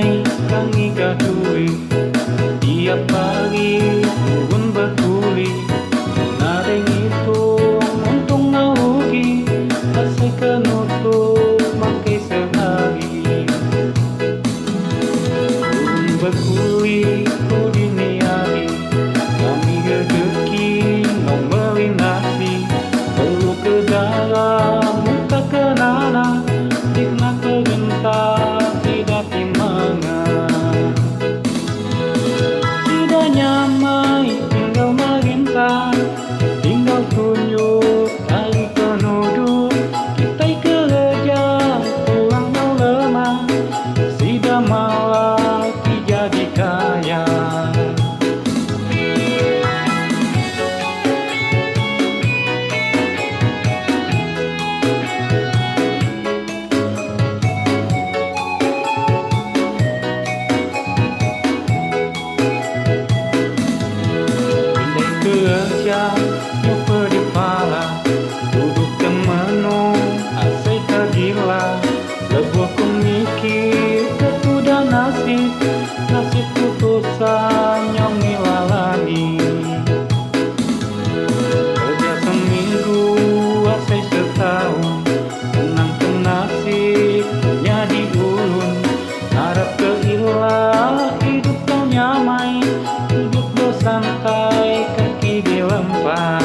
damai kangi kadui tiap pagi turun berkuli naring itu untung rugi asai kenutup makai sehari turun berkuli ku dini hari kami rezeki mau melinasi perlu ke dalam muka kenana tikna kegentar tidak timangan tidak nyamai tinggal merintah tinggal tunjuk dari penduduk kita kerja pulang lemah tidak malah jadi kaya. Kerja nyoba di pala duduk temenung asai kagila lebuh ku mikir ketudah nasib putusan yang ngilalani kerja seminggu asai setahun tenang ke nasib jadi ulun harap keilah hidup kau nyamai hidup bersantai kaki dilempar